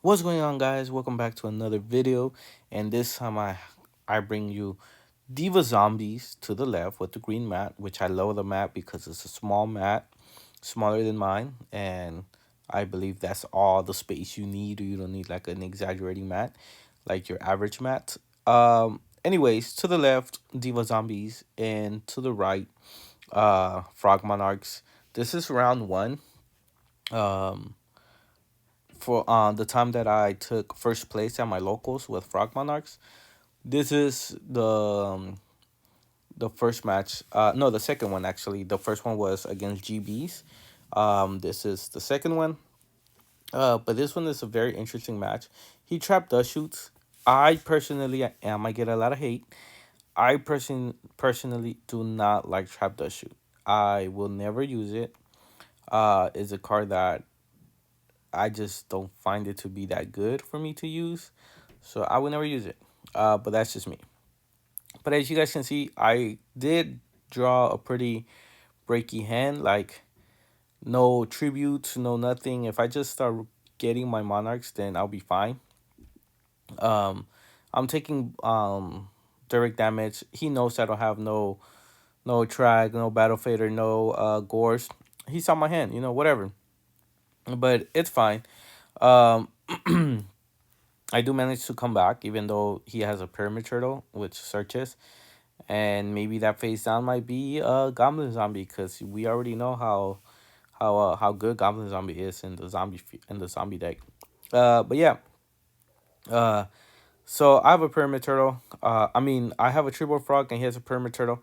What's going on, guys? Welcome back to another video, and this time I bring you Diva Zombies to the left with the green mat, which I love the mat because it's a small mat, smaller than mine, and I believe that's all the space you need. You don't need like an exaggerating mat, like your average mat. Anyways, to the left, Diva Zombies, and to the right, Frog Monarchs. This is round one. Um, for the time that I took first place at my locals with Frog Monarchs. This is the first match. No, the second one actually. The first one was against GBs. This is the second one. But this one is a very interesting match. He trap dust shoots. I personally, I might get a lot of hate. I personally do not like trap dust shoot. I will never use it. It's a card that I just don't find it to be that good for me to use. So I would never use it. But that's just me. But as you guys can see, I did draw a pretty breaky hand. Like no tributes, no nothing. If I just start getting my monarchs, then I'll be fine. Um, I'm taking direct damage. He knows I don't have no trag, no battle fader, no gores. He saw my hand, whatever. But it's fine. Um, I do manage to come back, even though he has a pyramid turtle, which searches, and maybe that face down might be a goblin zombie, because we already know how good goblin zombie is in the zombie deck. But yeah, uh, so I have a pyramid turtle. I have a triple frog, and he has a pyramid turtle.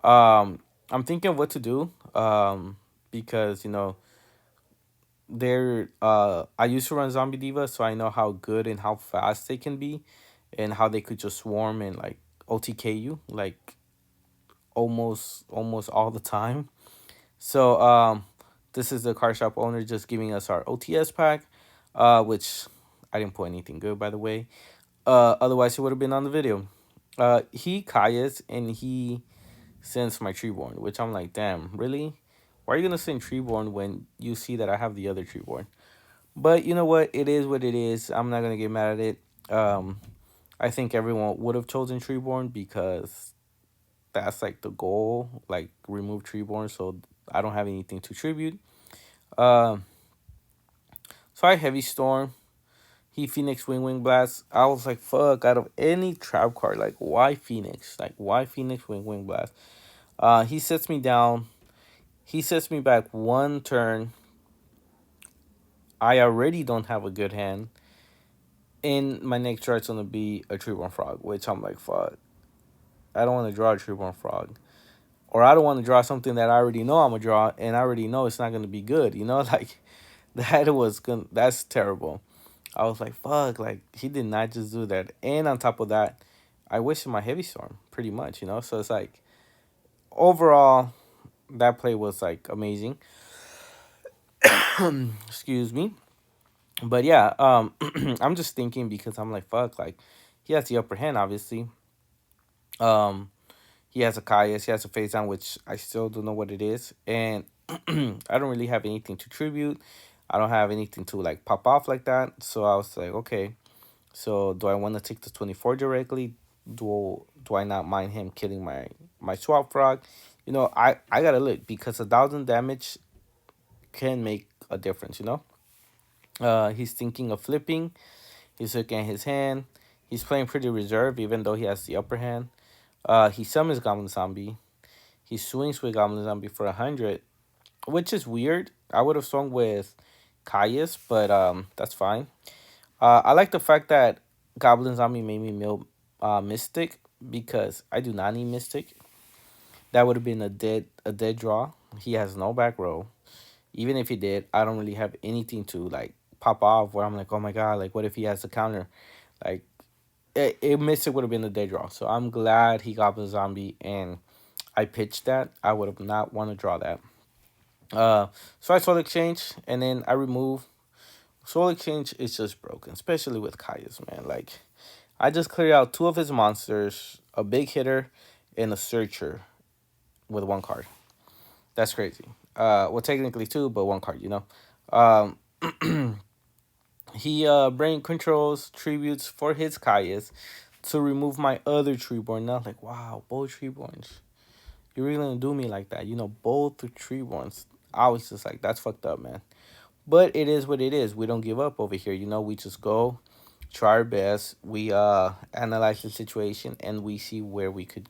I'm thinking what to do. Because I used to run Zombie Diva, so I know how good and how fast they can be, and how they could just swarm and like OTK you like almost all the time. So this is the car shop owner just giving us our OTS pack, which I didn't put anything good, by the way. Otherwise it would have been on the video. He Kayas and he sends my Treeborn, which I'm like, damn, really? Why are you gonna send Treeborn when you see that I have the other Treeborn? But you know what? It is what it is. I'm not gonna get mad at it. I think everyone would have chosen Treeborn because that's like the goal. Like remove Treeborn, so I don't have anything to tribute. Um, so I heavy storm. He Phoenix Wing Blast. I was like, fuck. Out of any trap card, like why Phoenix? Like why Phoenix Wing Blast? He sets me down. He sets me back one turn. I already don't have a good hand. And my next try is gonna be a Treeborn Frog, which I'm like, fuck. I don't want to draw a Treeborn Frog, or I don't want to draw something that I already know I'm gonna draw, and I already know it's not gonna be good. Like That's terrible. I was like, fuck. Like he did not just do that, and on top of that, I wasted my heavy storm pretty much. So it's like overall, that play was like amazing. Excuse me. But yeah, I'm just thinking because I'm like, fuck. Like he has the upper hand, obviously. Um, He has a Caius, he has a face down, which I still don't know what it is. And I don't really have anything to tribute. I don't have anything to like pop off like that. So I was like, okay. So do I want to take the 24 directly? Do I not mind him killing my swap frog? I gotta look because 1,000 damage can make a difference. He's thinking of flipping. He's looking at his hand. He's playing pretty reserved, even though he has the upper hand. He summons Goblin Zombie. He swings with Goblin Zombie for 100, which is weird. I would have swung with Caius, but that's fine. I like the fact that Goblin Zombie made me mill Mystic because I do not need Mystic. That would have been a dead draw. He has no back row. Even if he did, I don't really have anything to like pop off where I'm like, oh my god, like what if he has a counter? Like Mystic would have been a dead draw. So I'm glad he Goblin Zombie and I pitched that. I would have not want to draw that. So I Soul Exchange and then I remove. Soul Exchange is just broken, especially with Caius, man. Like I just cleared out two of his monsters, a big hitter, and a searcher with one card. That's crazy. Well, technically two, but one card. Um, He brain controls tributes for his Kayas to remove my other Treeborn. Now like, wow, both Treeborns. You really gonna do me like that? You know, both the Treeborns. I was just like, that's fucked up, man. But it is what it is. We don't give up over here. You know, we just go, try our best. We analyze the situation and we see where we could,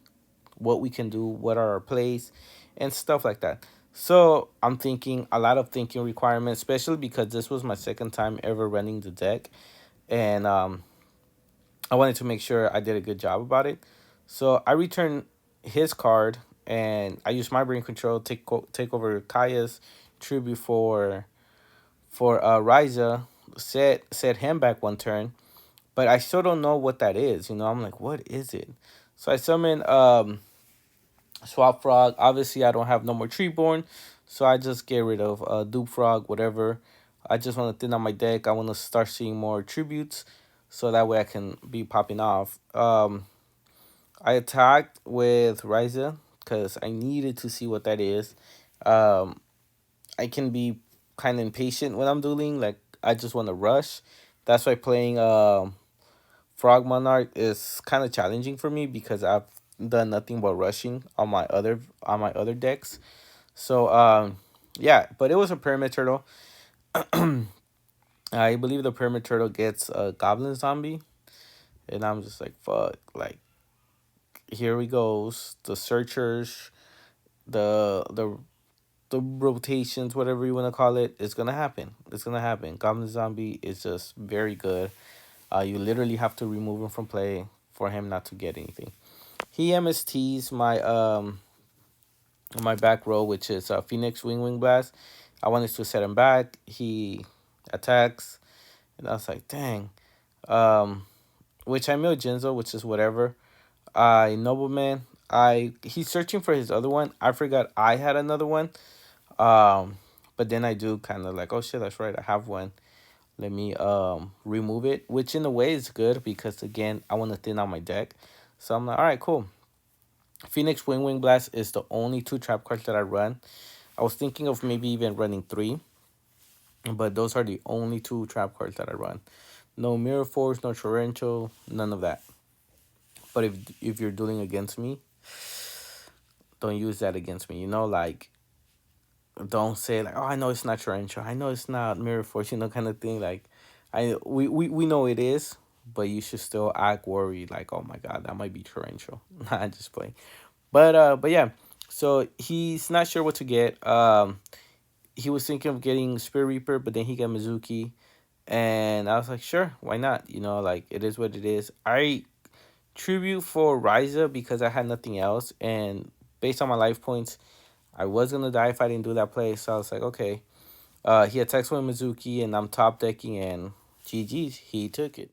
what we can do, what are our plays, and stuff like that. So I'm thinking a lot of thinking requirements, especially because this was my second time ever running the deck, and I wanted to make sure I did a good job about it. So I returned his card, and I used my brain control take over Kaya's tribute for Ryza, set him back one turn, but I still don't know what that is. You know, I'm like, what is it? So I summon Swap Frog. Obviously, I don't have no more Treeborn, so I just get rid of Dupe Frog, whatever. I just want to thin out my deck. I want to start seeing more tributes, so that way I can be popping off. I attacked with Ryza because I needed to see what that is. Um, I can be kind of impatient when I'm dueling. Like I just want to rush. That's why playing Frog Monarch is kind of challenging for me because I've done nothing but rushing on my other decks. So yeah, but it was a pyramid turtle. I believe the pyramid turtle gets a goblin zombie, and I'm just like fuck. Like here we goes the searchers, the rotations, whatever you want to call it. It's gonna happen. It's gonna happen. Goblin zombie is just very good. You literally have to remove him from play for him not to get anything. He MSTs my back row, which is Phoenix Wing Blast. I wanted to set him back. He attacks, and I was like, dang. Um, which I mill Jinzo, which is whatever. I Nobleman. He's searching for his other one. I forgot I had another one. Um, but then I do kind of like, oh shit, that's right, I have one. Let me remove it, which in a way is good because again, I want to thin out my deck. So I'm like, all right, cool. Phoenix Wing Blast is the only two trap cards that I run. I was thinking of maybe even running three, but those are the only two trap cards that I run. No Mirror Force, no Torrential, none of that. But if you're dueling against me, don't use that against me. You know, like don't say like, oh, I know it's not Torrential, I know it's not Mirror Force, you know, kind of thing. Like, we know it is, but you should still act worried, like, oh my god, that might be Torrential. Nah, just playing. But yeah, so he's not sure what to get. He was thinking of getting Spirit Reaper, but then he got Mizuki, and I was like, sure, why not? You know, like it is what it is. I tribute for Ryza because I had nothing else, and based on my life points, I was gonna die if I didn't do that play. So I was like, okay. He attacks with Mizuki, and I'm top decking, and GG's. He took it.